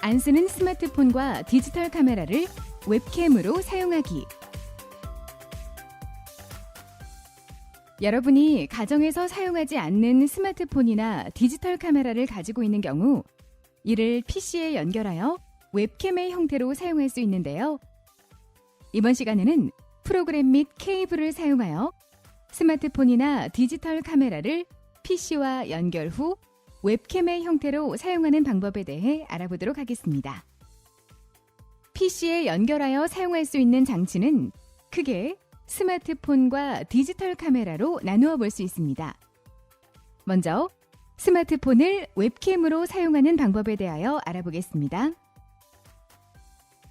안 쓰는 스마트폰과 디지털 카메라를 웹캠으로 사용하기. 여러분이 가정에서 사용하지 않는 스마트폰이나 디지털 카메라를 가지고 있는 경우 이를 PC에 연결하여 웹캠의 형태로 사용할 수 있는데요. 이번 시간에는 프로그램 및 케이블을 사용하여 스마트폰이나 디지털 카메라를 PC와 연결 후 웹캠의 형태로 사용하는 방법에 대해 알아보도록 하겠습니다. PC에 연결하여 사용할 수 있는 장치는 크게 스마트폰과 디지털 카메라로 나누어 볼 수 있습니다. 먼저 스마트폰을 웹캠으로 사용하는 방법에 대하여 알아보겠습니다.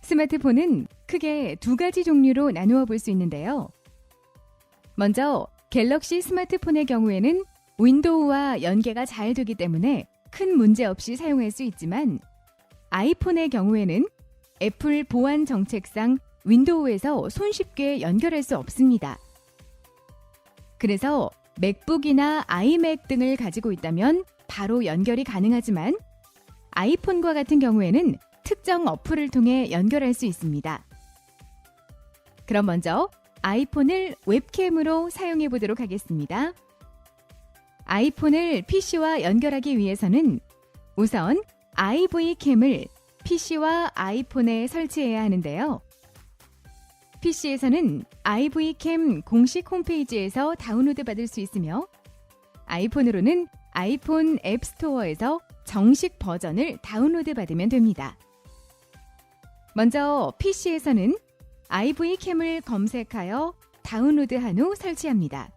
스마트폰은 크게 두 가지 종류로 나누어 볼 수 있는데요. 먼저 갤럭시 스마트폰의 경우에는 윈도우와 연계가 잘 되기 때문에 큰 문제 없이 사용할 수 있지만 아이폰의 경우에는 애플 보안 정책상 윈도우에서 손쉽게 연결할 수 없습니다. 그래서 맥북이나 아이맥 등을 가지고 있다면 바로 연결이 가능하지만 아이폰과 같은 경우에는 특정 어플을 통해 연결할 수 있습니다. 그럼 먼저 아이폰을 웹캠으로 사용해 보도록 하겠습니다. 아이폰을 PC와 연결하기 위해서는 우선 IV캠을 PC와 아이폰에 설치해야 하는데요. PC에서는 IV캠 공식 홈페이지에서 다운로드 받을 수 있으며 아이폰으로는 아이폰 앱스토어에서 정식 버전을 다운로드 받으면 됩니다. 먼저 PC에서는 IV캠을 검색하여 다운로드한 후 설치합니다.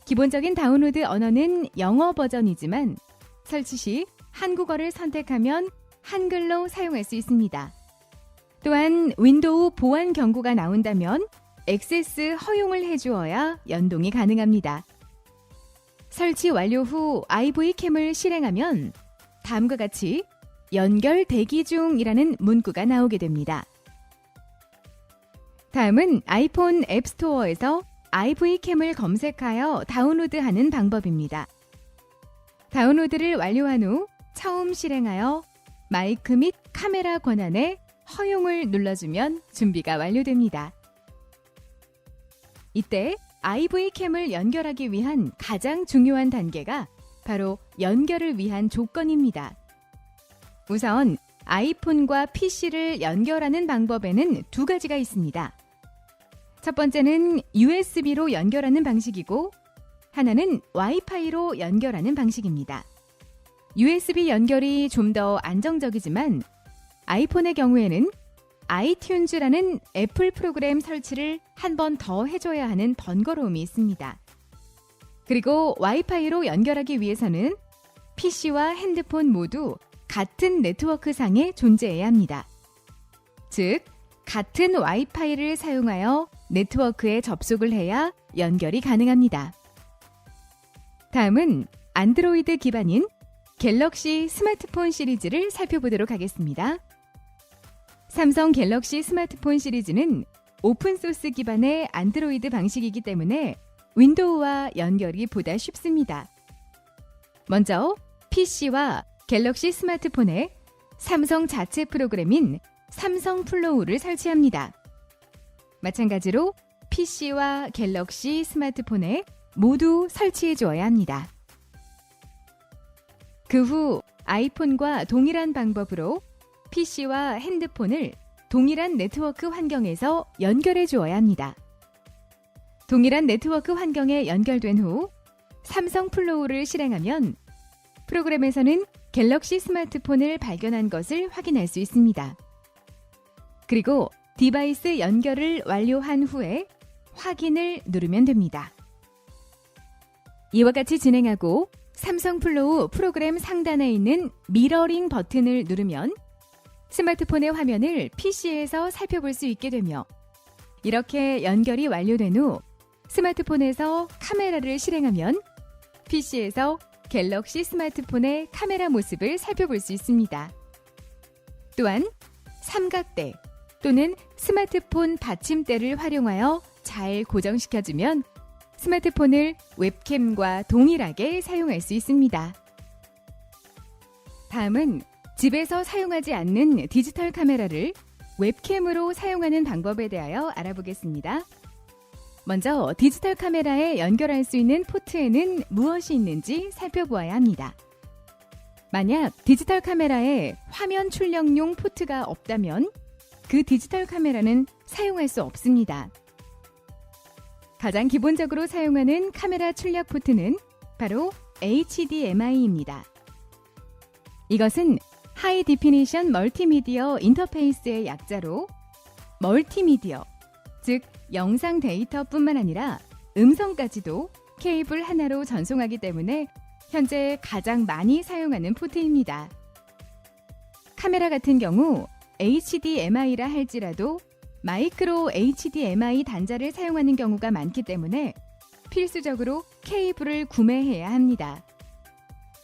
기본적인 다운로드 언어는 영어 버전이지만 설치 시 한국어를 선택하면 한글로 사용할 수 있습니다. 또한 윈도우 보안 경고가 나온다면 액세스 허용을 해주어야 연동이 가능합니다. 설치 완료 후 IV캠을 실행하면 다음과 같이 연결 대기 중이라는 문구가 나오게 됩니다. 다음은 아이폰 앱스토어에서 IV캠을 검색하여 다운로드하는 방법입니다. 다운로드를 완료한 후 처음 실행하여 마이크 및 카메라 권한에 허용을 눌러주면 준비가 완료됩니다. 이때 IV캠을 연결하기 위한 가장 중요한 단계가 바로 연결을 위한 조건입니다. 우선 아이폰과 PC를 연결하는 방법에는 두 가지가 있습니다. 첫 번째는 USB로 연결하는 방식이고 하나는 와이파이로 연결하는 방식입니다. USB 연결이 좀 더 안정적이지만 아이폰의 경우에는 아이튠즈라는 애플 프로그램 설치를 한 번 더 해줘야 하는 번거로움이 있습니다. 그리고 와이파이로 연결하기 위해서는 PC와 핸드폰 모두 같은 네트워크 상에 존재해야 합니다. 즉, 같은 와이파이를 사용하여 네트워크에 접속을 해야 연결이 가능합니다. 다음은 안드로이드 기반인 갤럭시 스마트폰 시리즈를 살펴보도록 하겠습니다. 삼성 갤럭시 스마트폰 시리즈는 오픈소스 기반의 안드로이드 방식이기 때문에 윈도우와 연결이 보다 쉽습니다. 먼저 PC와 갤럭시 스마트폰에 삼성 자체 프로그램인 삼성 플로우를 설치합니다. 마찬가지로 PC와 갤럭시 스마트폰에 모두 설치해 주어야 합니다. 그 후 아이폰과 동일한 방법으로 PC와 핸드폰을 동일한 네트워크 환경에서 연결해 주어야 합니다. 동일한 네트워크 환경에 연결된 후 삼성 플로우를 실행하면 프로그램에서는 갤럭시 스마트폰을 발견한 것을 확인할 수 있습니다. 그리고 디바이스 연결을 완료한 후에 확인을 누르면 됩니다. 이와 같이 진행하고 삼성 플로우 프로그램 상단에 있는 미러링 버튼을 누르면 스마트폰의 화면을 PC에서 살펴볼 수 있게 되며 이렇게 연결이 완료된 후 스마트폰에서 카메라를 실행하면 PC에서 갤럭시 스마트폰의 카메라 모습을 살펴볼 수 있습니다. 또한 삼각대 또는 스마트폰 받침대를 활용하여 잘 고정시켜주면 스마트폰을 웹캠과 동일하게 사용할 수 있습니다. 다음은 집에서 사용하지 않는 디지털 카메라를 웹캠으로 사용하는 방법에 대하여 알아보겠습니다. 먼저 디지털 카메라에 연결할 수 있는 포트에는 무엇이 있는지 살펴보아야 합니다. 만약 디지털 카메라에 화면 출력용 포트가 없다면 그 디지털 카메라는 사용할 수 없습니다. 가장 기본적으로 사용하는 카메라 출력 포트는 바로 HDMI입니다. 이것은 하이 디피니션 멀티미디어 인터페이스의 약자로 멀티미디어, 즉 영상 데이터뿐만 아니라 음성까지도 케이블 하나로 전송하기 때문에 현재 가장 많이 사용하는 포트입니다. 카메라 같은 경우 HDMI라 할지라도 마이크로 HDMI 단자를 사용하는 경우가 많기 때문에 필수적으로 케이블을 구매해야 합니다.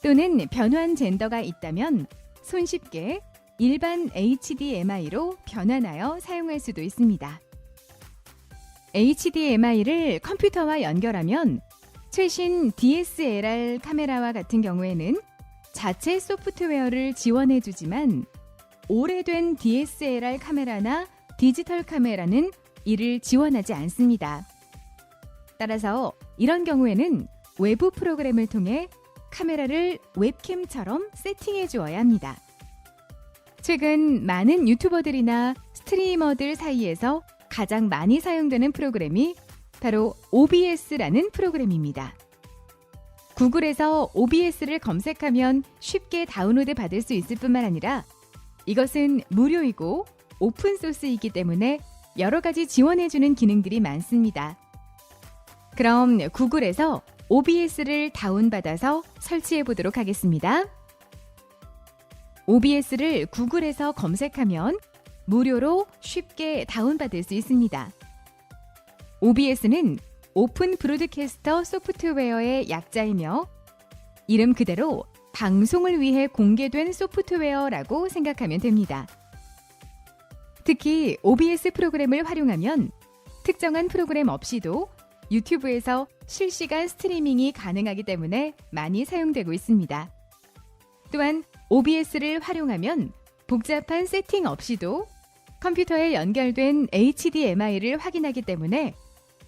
또는 변환 젠더가 있다면 손쉽게 일반 HDMI로 변환하여 사용할 수도 있습니다. HDMI를 컴퓨터와 연결하면 최신 DSLR 카메라와 같은 경우에는 자체 소프트웨어를 지원해주지만 오래된 DSLR 카메라나 디지털 카메라는 이를 지원하지 않습니다. 따라서 이런 경우에는 외부 프로그램을 통해 카메라를 웹캠처럼 세팅해 주어야 합니다. 최근 많은 유튜버들이나 스트리머들 사이에서 가장 많이 사용되는 프로그램이 바로 OBS라는 프로그램입니다. 구글에서 OBS를 검색하면 쉽게 다운로드 받을 수 있을 뿐만 아니라 이것은 무료이고 오픈소스이기 때문에 여러 가지 지원해주는 기능들이 많습니다. 그럼 구글에서 OBS를 다운받아서 설치해 보도록 하겠습니다. OBS를 구글에서 검색하면 무료로 쉽게 다운받을 수 있습니다. OBS는 오픈 브로드캐스터 소프트웨어의 약자이며 이름 그대로 방송을 위해 공개된 소프트웨어라고 생각하면 됩니다. 특히 OBS 프로그램을 활용하면 특정한 프로그램 없이도 유튜브에서 실시간 스트리밍이 가능하기 때문에 많이 사용되고 있습니다. 또한 OBS를 활용하면 복잡한 세팅 없이도 컴퓨터에 연결된 HDMI를 확인하기 때문에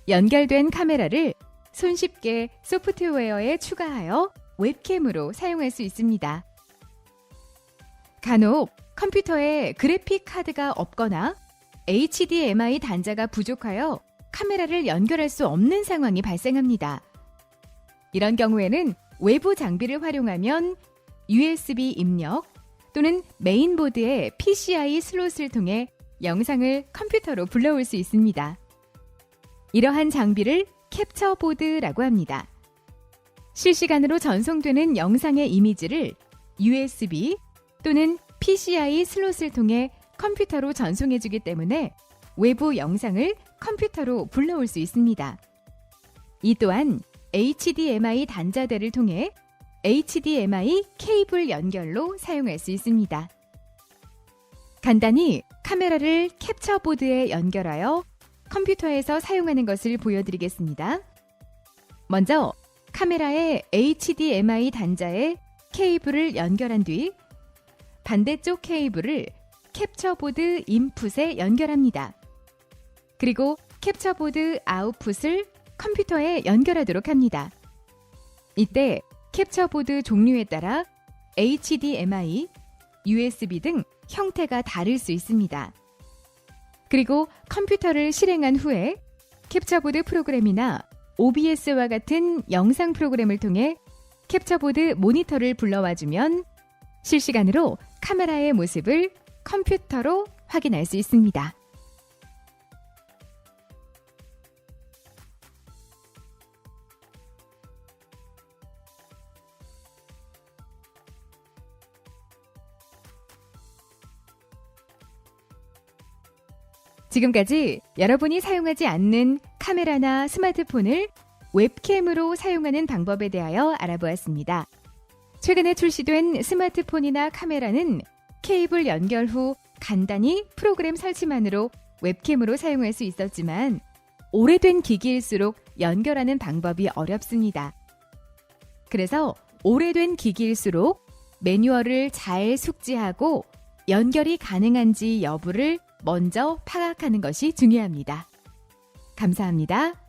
연결된 카메라를 손쉽게 소프트웨어에 추가하여 웹캠으로 사용할 수 있습니다. 간혹 컴퓨터에 그래픽 카드가 없거나 HDMI 단자가 부족하여 카메라를 연결할 수 없는 상황이 발생합니다. 이런 경우에는 외부 장비를 활용하면 USB 입력 또는 메인보드의 PCI 슬롯을 통해 영상을 컴퓨터로 불러올 수 있습니다. 이러한 장비를 캡처보드라고 합니다. 실시간으로 전송되는 영상의 이미지를 USB 또는 PCI 슬롯을 통해 컴퓨터로 전송해주기 때문에 외부 영상을 컴퓨터로 불러올 수 있습니다. 이 또한 HDMI 단자대를 통해 HDMI 케이블 연결로 사용할 수 있습니다. 간단히 카메라를 캡처보드에 연결하여 컴퓨터에서 사용하는 것을 보여드리겠습니다. 먼저 카메라의 HDMI 단자에 케이블을 연결한 뒤 반대쪽 케이블을 캡처보드 인풋에 연결합니다. 그리고 캡처보드 아웃풋을 컴퓨터에 연결하도록 합니다. 이때 캡처보드 종류에 따라 HDMI, USB 등 형태가 다를 수 있습니다. 그리고 컴퓨터를 실행한 후에 캡처보드 프로그램이나 OBS와 같은 영상 프로그램을 통해 캡처보드 모니터를 불러와주면 실시간으로 카메라의 모습을 컴퓨터로 확인할 수 있습니다. 지금까지 여러분이 사용하지 않는 카메라나 스마트폰을 웹캠으로 사용하는 방법에 대하여 알아보았습니다. 최근에 출시된 스마트폰이나 카메라는 케이블 연결 후 간단히 프로그램 설치만으로 웹캠으로 사용할 수 있었지만 오래된 기기일수록 연결하는 방법이 어렵습니다. 그래서 오래된 기기일수록 매뉴얼을 잘 숙지하고 연결이 가능한지 여부를 먼저 파악하는 것이 중요합니다. 감사합니다.